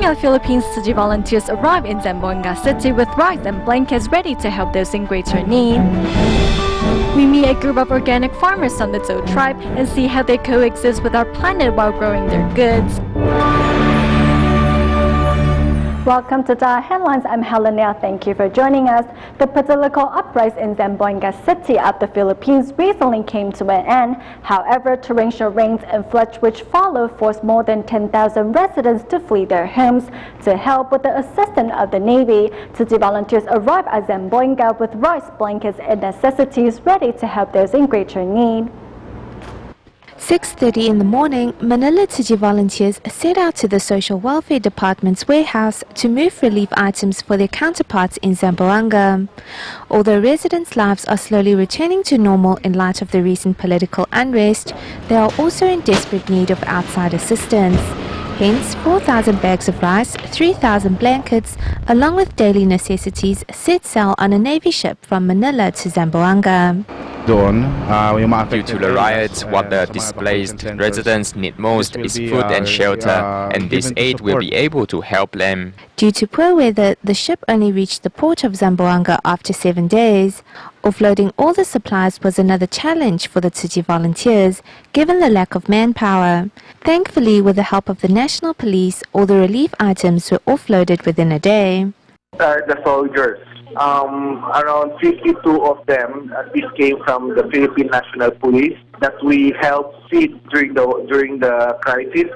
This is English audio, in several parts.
how Philippines Tzu volunteers arrive in Zamboanga City with rice and blankets ready to help those in greater need. We meet a group of organic farmers on the Tzu tribe and see how they coexist with our planet while growing their goods. Welcome to DaAi Headlines. I'm Helena. Thank you for joining us. The political uprising in Zamboanga City of the Philippines recently came to an end. However, torrential rains and floods which followed forced more than 10,000 residents to flee their homes. To help with the assistance of the Navy, Tzu volunteers arrived at Zamboanga with rice, blankets, and necessities ready to help those in greater need. 6:30 in the morning, Manila Tzu volunteers set out to the Social Welfare Department's warehouse to move relief items for their counterparts in Zamboanga. Although residents' lives are slowly returning to normal in light of the recent political unrest, they are also in desperate need of outside assistance. Hence, 4,000 bags of rice, 3,000 blankets, along with daily necessities, set sail on a Navy ship from Manila to Zamboanga. Due to the riots, what the displaced residents need most is food and shelter, and this aid will be able to help them. Due to poor weather, the ship only reached the port of Zamboanga after 7 days. Offloading all the supplies was another challenge for the Tzu volunteers, given the lack of manpower. Thankfully, with the help of the National Police, all the relief items were offloaded within a day. The soldiers. Around 52 of them, this came from the Philippine National Police that we helped feed during the crisis.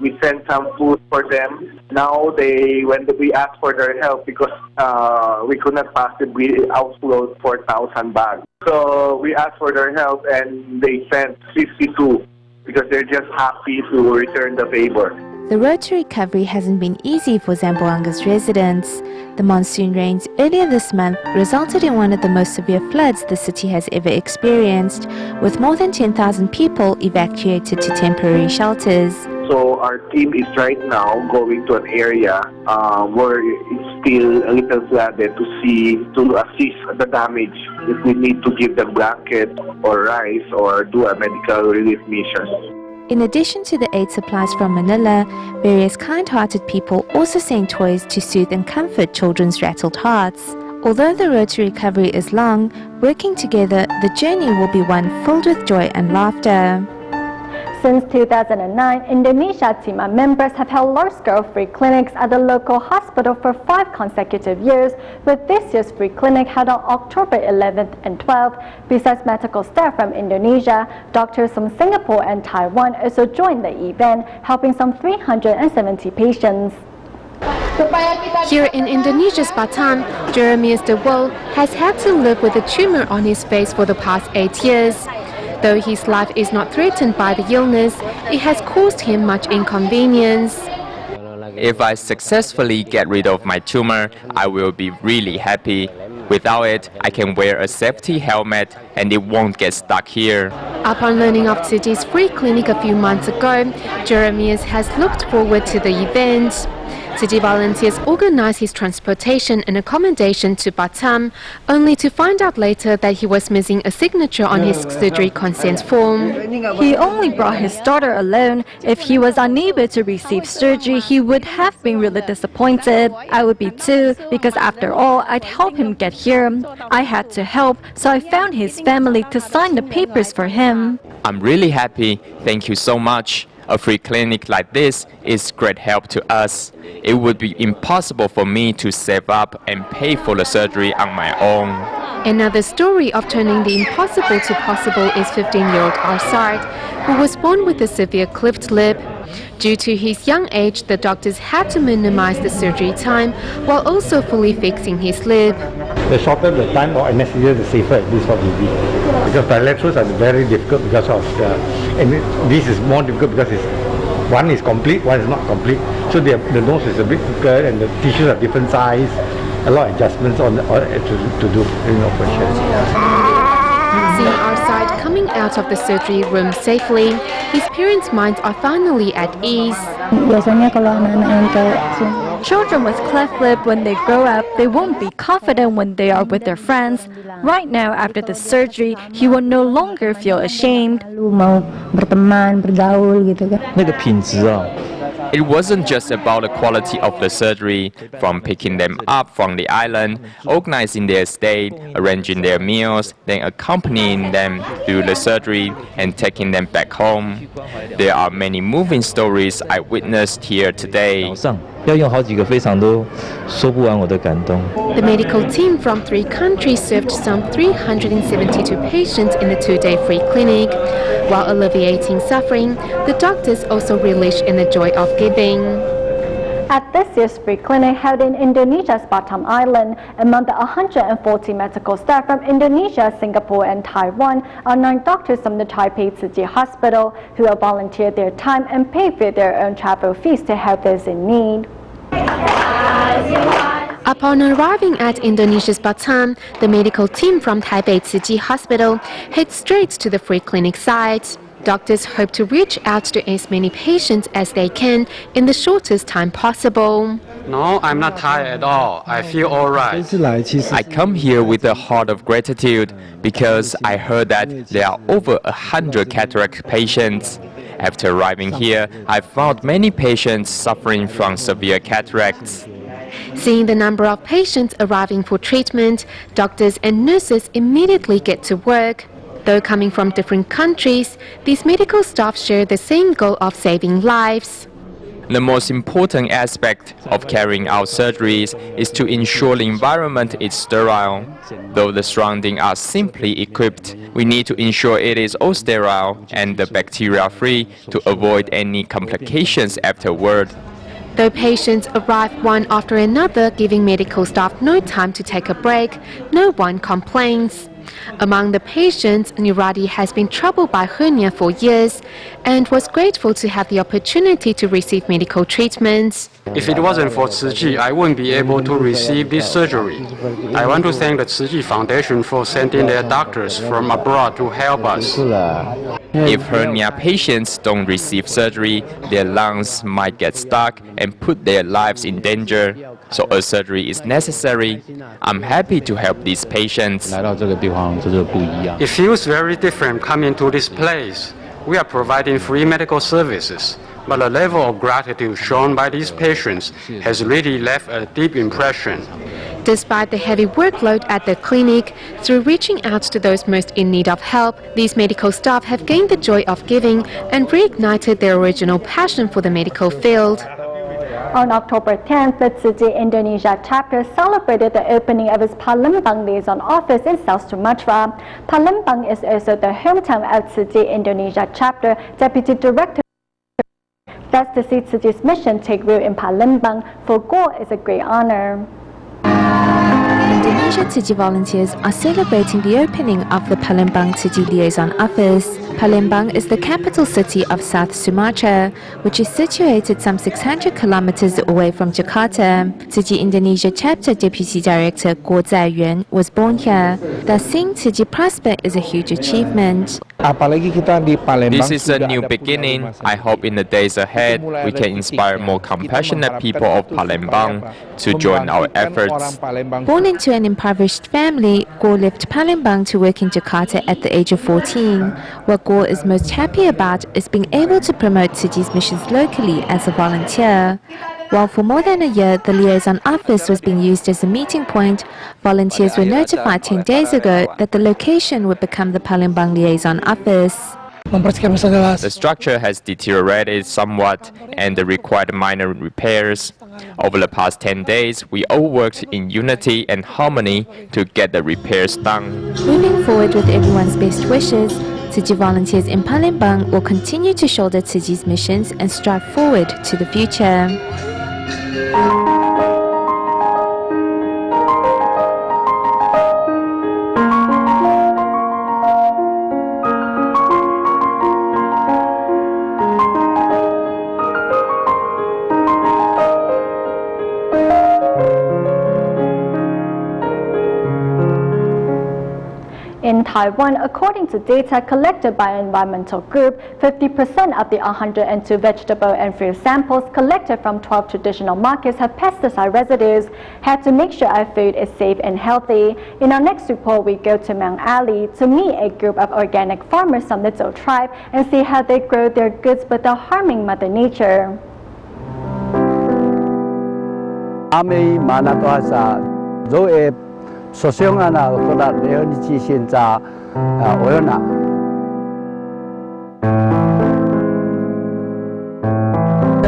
We sent some food for them. Now when we asked for their help because we could not possibly offload 4,000 bags. So we asked for their help and they sent 52 because they're just happy to return the favor. The road to recovery hasn't been easy for Zamboanga's residents. The monsoon rains earlier this month resulted in one of the most severe floods the city has ever experienced, with more than 10,000 people evacuated to temporary shelters. So our team is right now going to an area where it's still a little flooded to assist the damage. If we need to give them blankets or rice or do a medical relief mission. In addition to the aid supplies from Manila, various kind-hearted people also sent toys to soothe and comfort children's rattled hearts. Although the road to recovery is long, working together, the journey will be one filled with joy and laughter. Since 2009, Indonesia team members have held large-scale free clinics at the local hospital for 5 consecutive years, with this year's free clinic held on October 11th and 12th. Besides medical staff from Indonesia, doctors from Singapore and Taiwan also joined the event, helping some 370 patients. Here in Indonesia's Batam, Jeremias De Wol has had to live with a tumor on his face for the past 8 years. Though his life is not threatened by the illness, it has caused him much inconvenience. If I successfully get rid of my tumor, I will be really happy. Without it, I can wear a safety helmet and it won't get stuck here. Upon learning of Tzu's free clinic a few months ago, Jeremias has looked forward to the event. Tzu volunteers organized his transportation and accommodation to Batam, only to find out later that he was missing a signature on his surgery consent form. He only brought his daughter alone. If he was unable to receive surgery, he would have been really disappointed. I would be too, because after all, I'd help him get here. I had to help, so I found his family to sign the papers for him. I'm really happy. Thank you so much. A free clinic like this is great help to us. It would be impossible for me to save up and pay for the surgery on my own. Another story of turning the impossible to possible is 15-year-old Arsad, who was born with a severe cleft lip. Due to his young age, the doctors had to minimize the surgery time while also fully fixing his lip. The shorter the time or anesthesia, the safer this what will be. Because bilaterals are very difficult because of and this is more difficult because one is complete, one is not complete. So the nose is a bit thicker and the tissues are different size. A lot of adjustments to do in operation. Seeing Arsad coming out of the surgery room safely, his parents' minds are finally at ease. Children with cleft lip, when they grow up, they won't be confident when they are with their friends. Right now, after the surgery, he will no longer feel ashamed. It wasn't just about the quality of the surgery, from picking them up from the island, organizing their stay, arranging their meals, then accompanying them through the surgery and taking them back home. There are many moving stories I witnessed here today. The medical team from 3 countries served some 372 patients in the 2-day free clinic. While alleviating suffering, the doctors also relish in the joy of giving. At this year's free clinic held in Indonesia's Batam Island, among the 140 medical staff from Indonesia, Singapore and Taiwan are 9 doctors from the Taipei Tzu Chi Hospital who have volunteered their time and paid for their own travel fees to help those in need. Upon arriving at Indonesia's Batam, the medical team from Taipei Tzu Chi Hospital heads straight to the free clinic site. Doctors hope to reach out to as many patients as they can in the shortest time possible. No, I'm not tired at all. I feel all right. I come here with a heart of gratitude because I heard that there are over 100 cataract patients. After arriving here, I found many patients suffering from severe cataracts. Seeing the number of patients arriving for treatment, doctors and nurses immediately get to work. Though coming from different countries, these medical staff share the same goal of saving lives. The most important aspect of carrying out surgeries is to ensure the environment is sterile. Though the surroundings are simply equipped, we need to ensure it is all sterile and bacteria-free to avoid any complications afterward. Though patients arrive one after another, giving medical staff no time to take a break, no one complains. Among the patients, Nuradi has been troubled by hernia for years and was grateful to have the opportunity to receive medical treatment. If it wasn't for Tzu Chi, I wouldn't be able to receive this surgery. I want to thank the Tzu Chi Foundation for sending their doctors from abroad to help us. If hernia patients don't receive surgery, their lungs might get stuck and put their lives in danger. So a surgery is necessary. I'm happy to help these patients. It feels very different coming to this place. We are providing free medical services, but the level of gratitude shown by these patients has really left a deep impression. Despite the heavy workload at the clinic, through reaching out to those most in need of help, these medical staff have gained the joy of giving and reignited their original passion for the medical field. On October 10th, the Tzu Chi Indonesia chapter celebrated the opening of its Palembang liaison office in South Sumatra. Palembang is also the hometown of Tzu Chi Indonesia chapter Deputy Director. Thus, to see Tzu Chi's mission take root in Palembang for Go is a great honor. Indonesia Tzu Chi volunteers are celebrating the opening of the Palembang Tzu Chi Liaison Office. Palembang is the capital city of South Sumatra, which is situated some 600 kilometers away from Jakarta. Tzu Chi Indonesia Chapter Deputy Director Guo Zaiyuan was born here. Thus, seeing Tzu Chi prosper is a huge achievement. This is a new beginning. I hope in the days ahead we can inspire more compassionate people of Palembang to join our efforts. Born into an impoverished family, Guo left Palembang to work in Jakarta at the age of 14. What Guo is most happy about is being able to promote Tzu Chi's missions locally as a volunteer. While for more than a year the liaison office was being used as a meeting point, volunteers were notified 10 days ago that the location would become the Palembang liaison office. The structure has deteriorated somewhat and required minor repairs. Over the past 10 days, we all worked in unity and harmony to get the repairs done. Moving forward with everyone's best wishes, Tzu Chi volunteers in Palembang will continue to shoulder Tzu Chi's missions and strive forward to the future. In Taiwan, according to data collected by an environmental group, 50% of the 102 vegetable and fruit samples collected from 12 traditional markets have pesticide residues. Had to make sure our food is safe and healthy. In our next report, we go to Mount Ali to meet a group of organic farmers from the Zhou tribe and see how they grow their goods without harming Mother Nature. Ami mana to asa zo e sosyong ana ko da leon chi xin cha oyona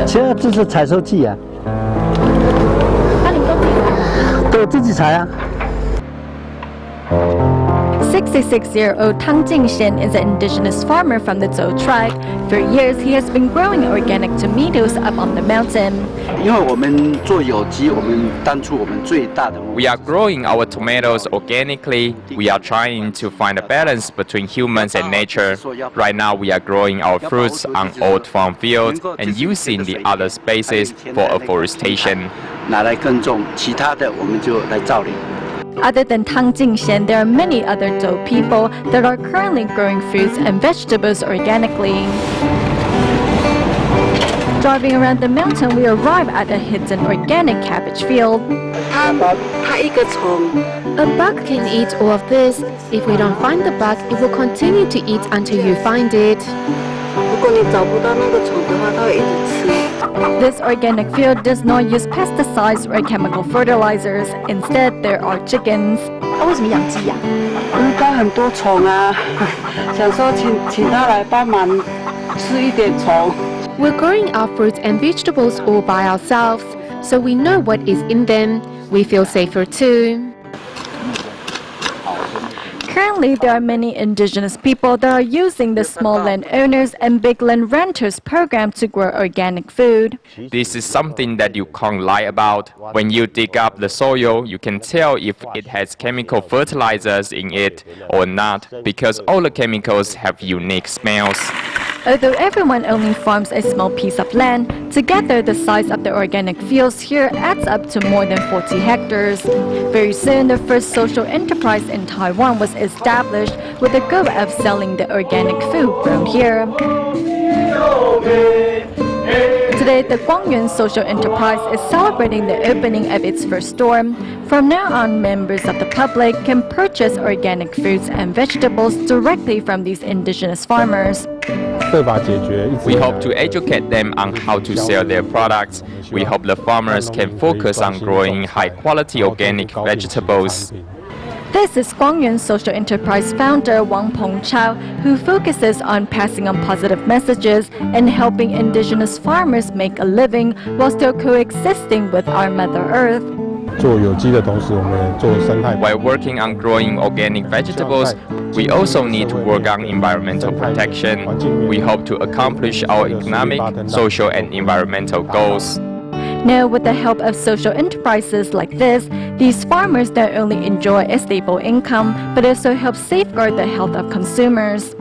其实这是采收季啊。那你们都自己采啊。 66-year-old Tang Jingxian is an indigenous farmer from the Zhou tribe. For years, he has been growing organic tomatoes up on the mountain. 因为我们做有机，我们当初我们最大的目 We are growing our tomatoes organically. We are trying to find a balance between humans and nature. Right now, we are growing our fruits on old farm fields and using the other spaces for afforestation. 拿来耕种，其他的我们就来造林。 Other than Tang Jingxian, there are many other Zhou people that are currently growing fruits and vegetables organically. Driving around the mountain, we arrive at a hidden organic cabbage field. A bug can eat all of this. If we don't find the bug, it will continue to eat until you find it. This organic field does not use pesticides or chemical fertilizers. Instead, there are chickens. 为什么养鸡呀？它很多虫啊，想说请他来帮忙吃一点虫。 We're growing our fruits and vegetables all by ourselves, so we know what is in them. We feel safer too. Currently, there are many indigenous people that are using the small landowners and big land renters program to grow organic food. This is something that you can't lie about. When you dig up the soil, you can tell if it has chemical fertilizers in it or not, because all the chemicals have unique smells. Although everyone only farms a small piece of land, together the size of the organic fields here adds up to more than 40 hectares. Very soon, the first social enterprise in Taiwan was established with the goal of selling the organic food grown here. Today, the Guangyuan Social Enterprise is celebrating the opening of its first store. From now on, members of the public can purchase organic fruits and vegetables directly from these indigenous farmers. We hope to educate them on how to sell their products. We hope the farmers can focus on growing high-quality organic vegetables. This is Guangyuan Social Enterprise founder Wang Pengchao, who focuses on passing on positive messages and helping indigenous farmers make a living while still coexisting with our Mother Earth. While working on growing organic vegetables, we also need to work on environmental protection. We hope to accomplish our economic, social, and environmental goals. Now, with the help of social enterprises like this, these farmers not only enjoy a stable income, but also help safeguard the health of consumers.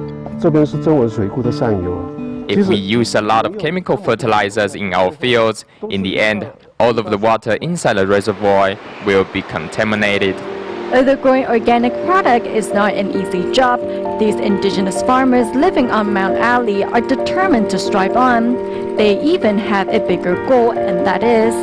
If we use a lot of chemical fertilizers in our fields, in the end, all of the water inside the reservoir will be contaminated. Although growing organic product is not an easy job, these indigenous farmers living on Mount Ali are determined to strive on. They even have a bigger goal, and that is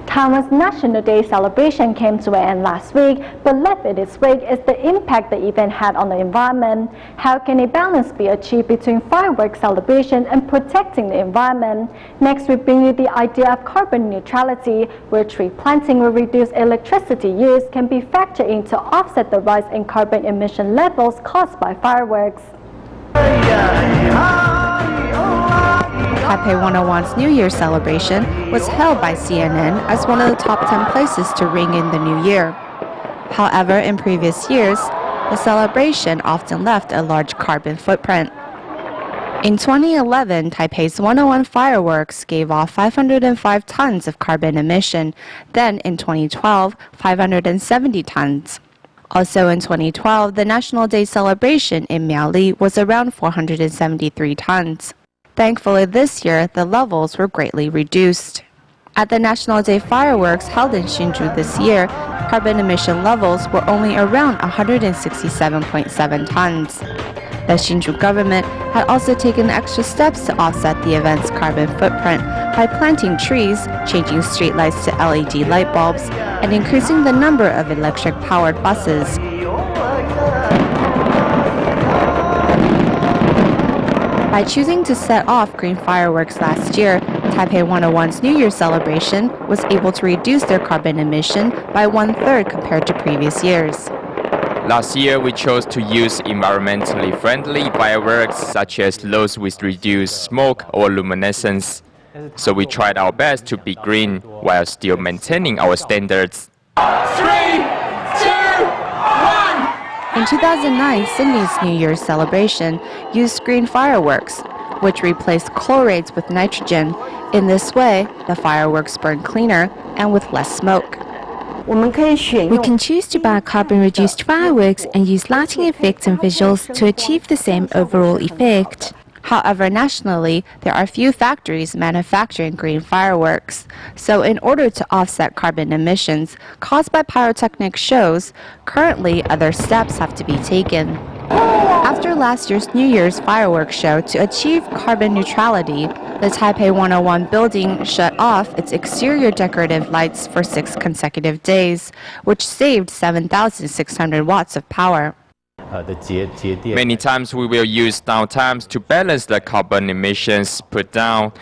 Taiwan's National Day celebration came to an end last week, but left in its wake is the impact the event had on the environment. How can a balance be achieved between fireworks celebration and protecting the environment? Next, we bring you the idea of carbon neutrality, where tree planting will reduce electricity use can be factored in to offset the rise in carbon emission levels caused by fireworks. Taipei 101's New Year celebration was hailed by CNN as one of the top 10 places to ring in the new year. However, in previous years, the celebration often left a large carbon footprint. In 2011, Taipei's 101 fireworks gave off 505 tons of carbon emission. Then in 2012, 570 tons. Also in 2012, the National Day celebration in Miaoli was around 473 tons. Thankfully, this year, the levels were greatly reduced. At the National Day fireworks held in Hsinchu this year, carbon emission levels were only around 167.7 tons. The Hsinchu government had also taken extra steps to offset the event's carbon footprint by planting trees, changing streetlights to LED light bulbs, and increasing the number of electric-powered buses. By choosing to set off green fireworks last year, Taipei 101's New Year celebration was able to reduce their carbon emission by 1/3 compared to previous years. Last year, we chose to use environmentally friendly fireworks such as those with reduced smoke or luminescence. So we tried our best to be green while still maintaining our standards. 3, 2, 1. In 2009, Sydney's New Year's celebration used green fireworks, which replaced chlorades with nitrogen. In this way, the fireworks burn cleaner and with less smoke. We can choose to buy carbon-reduced fireworks and use lighting effects and visuals to achieve the same overall effect. However, nationally, there are few factories manufacturing green fireworks. So in order to offset carbon emissions caused by pyrotechnic shows, currently other steps have to be taken. After last year's New Year's fireworks show, to achieve carbon neutrality, the Taipei 101 building shut off its exterior decorative lights for 6 consecutive days, which saved 7,600 watts of power. Many times we will use downtimes to balance the carbon emissions put down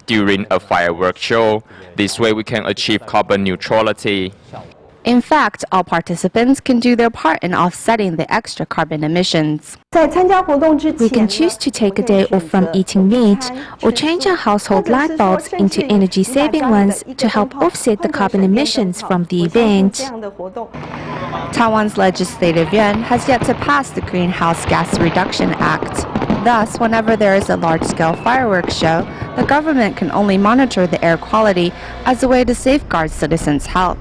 during a fireworks show. This way we can achieve carbon neutrality. In fact, all participants can do their part in offsetting the extra carbon emissions. We can choose to take a day off from eating meat or change our household light bulbs into energy-saving ones to help offset the carbon emissions from the event. Taiwan's Legislative Yuan has yet to pass the Greenhouse Gas Reduction Act. Thus, whenever there is a large-scale fireworks show, the government can only monitor the air quality as a way to safeguard citizens' health.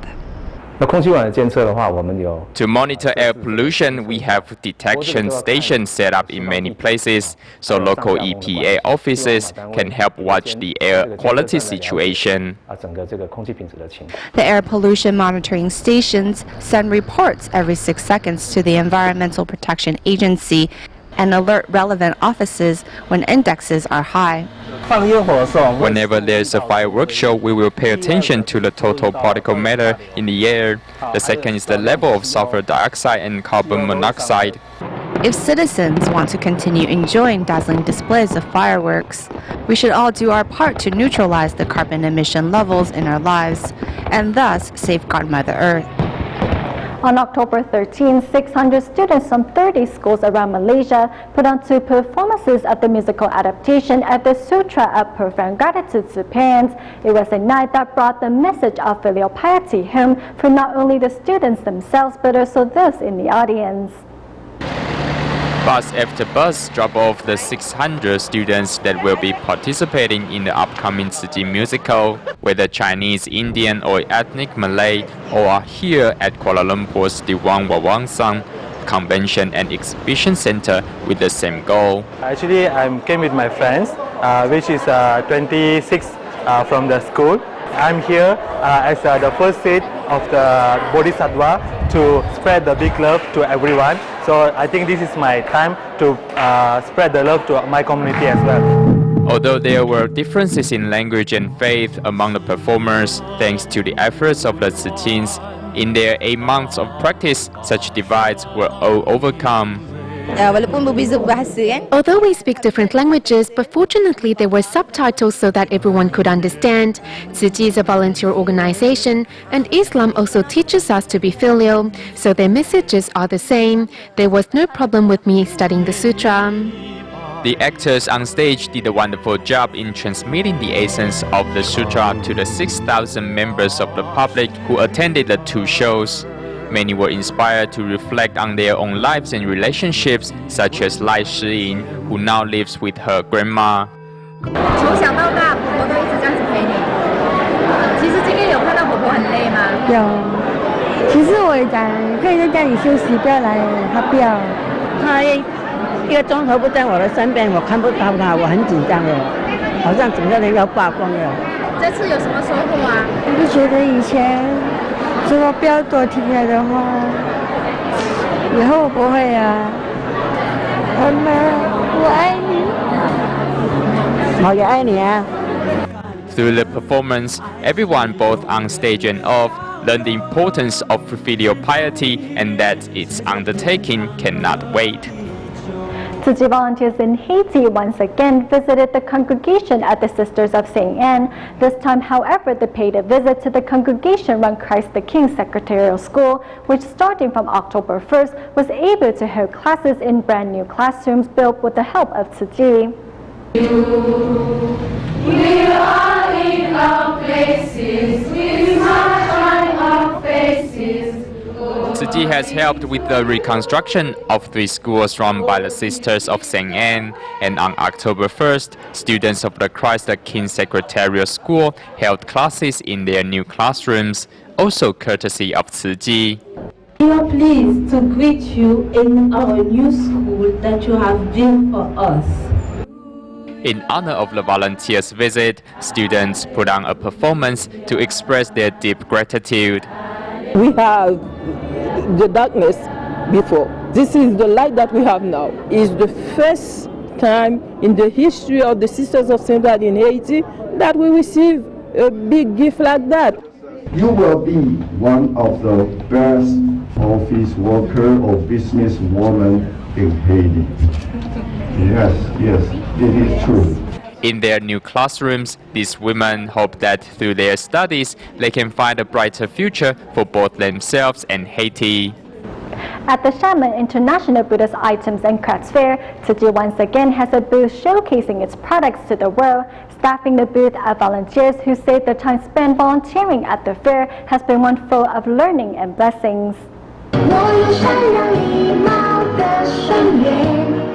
To monitor air pollution, we have detection stations set up in many places, so local EPA offices can help watch the air quality situation. The air pollution monitoring stations send reports every 6 seconds to the Environmental Protection Agency and alert relevant offices when indexes are high. Whenever there's a fireworks show, we will pay attention to the total particle matter in the air. The second is the level of sulfur dioxide and carbon monoxide. If citizens want to continue enjoying dazzling displays of fireworks, we should all do our part to neutralize the carbon emission levels in our lives and thus safeguard Mother Earth. On October 13, 600 students from 30 schools around Malaysia put on 2 performances of the musical adaptation of the Sutra of Profound Gratitude to Parents. It was a night that brought the message of filial piety home for not only the students themselves but also those in the audience. Bus after bus drop off the 600 students that will be participating in the upcoming Tzu musical, whether Chinese, Indian or ethnic Malay, all are here at Kuala Lumpur's Dewang Wawangsang Convention and Exhibition Center with the same goal. Actually, I came with my friends, which is 26 from the school. I'm here as the first seed of the Bodhisattva to spread the big love to everyone. So I think this is my time to spread the love to my community as well. Although there were differences in language and faith among the performers, thanks to the efforts of the Tzu-teens, in their 8 months of practice, such divides were all overcome. Although we speak different languages, but fortunately there were subtitles so that everyone could understand. Tzu is a volunteer organization, and Islam also teaches us to be filial, so their messages are the same. There was no problem with me studying the sutra. The actors on stage did a wonderful job in transmitting the essence of the sutra to the 6,000 members of the public who attended the 2 shows. Many were inspired to reflect on their own lives and relationships, such as Lai Shiying, who now lives with her grandma. 从小到大，婆婆都一直这样子陪你。其实今天有看到婆婆很累吗？有。其实我讲可以在家里休息，不要来，她不要。她1个钟头不在我的身边，我看不到她，我很紧张的，好像整个人要发光了。这次有什么收获啊？我就觉得以前。如果不要多听了的话，以后不会啊。妈妈，我爱你。我也爱你啊。 Through the performance, everyone, both on stage and off, learned the importance of filial piety and that its undertaking cannot wait. Tzu Chi volunteers in Haiti once again visited the congregation at the Sisters of St. Anne. This time, however, they paid a visit to the congregation-run Christ the King Secretarial School, which starting from October 1st was able to hold classes in brand new classrooms built with the help of Tzu Chi. We are in our places, we shine our faces. Tzu Chi has helped with the reconstruction of 3 schools run by the Sisters of St. Anne, and on October 1st, students of the Christ the King Secretarial School held classes in their new classrooms, also courtesy of Tzu Chi. We are pleased to greet you in our new school that you have built for us. In honor of the volunteers' visit, students put on a performance to express their deep gratitude. We have the darkness before. This is the light that we have now. It's the first time in the history of the Sisters of St. Anne in Haiti that we receive a big gift like that. You will be one of the best office worker or business woman in Haiti. Yes, it is true. In their new classrooms, these women hope that through their studies, they can find a brighter future for both themselves and Haiti. At the Xiamen International Buddhist Items and Crafts Fair, Tzu Chi once again has a booth showcasing its products to the world. Staffing the booth are volunteers who say the time spent volunteering at the fair has been one full of learning and blessings.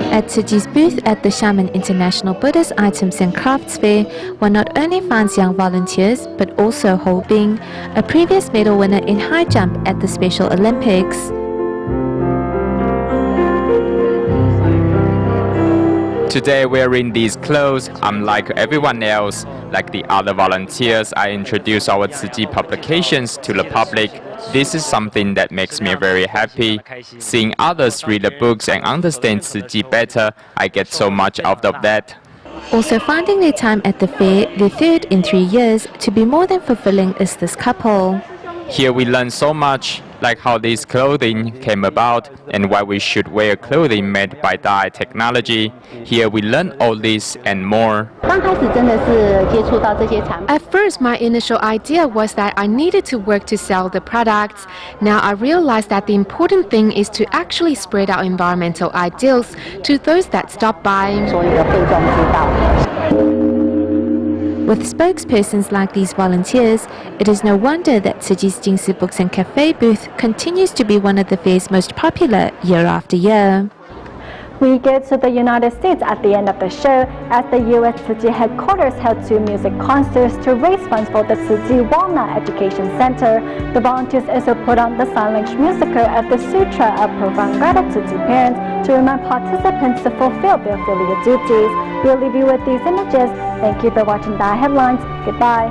At Tzu Chi's booth at the Xiamen International Buddhist Items and Crafts Fair, one not only finds young volunteers, but also Ho Bing, a previous medal winner in high jump at the Special Olympics. Today wearing these clothes, I'm like everyone else. Like the other volunteers, I introduce our Tzu Chi publications to the public. This is something that makes me very happy. Seeing others read the books and understand Tzu Chi better, I get so much out of that. Also finding their time at the fair, their third in 3 years, to be more than fulfilling is this couple. Here we learn so much, like how this clothing came about and why we should wear clothing made by DaAi technology. Here we learn all this and more. At first, my initial idea was that I needed to work to sell the products. Now I realize that the important thing is to actually spread our environmental ideals to those that stop by. With spokespersons like these volunteers, it is no wonder that Tzu Chi's Jingsi Books and Cafe booth continues to be one of the fair's most popular year after year. We get to the United States at the end of the show as the U.S. Tzu Chi headquarters held 2 music concerts to raise funds for the Tzu Chi Walnut Education Center. The volunteers also put on the sign language musical of the Sutra of Profound Gratitude to Parents to remind participants to fulfill their filial duties. We'll leave you with these images. Thank you for watching DaAi Headlines. Goodbye.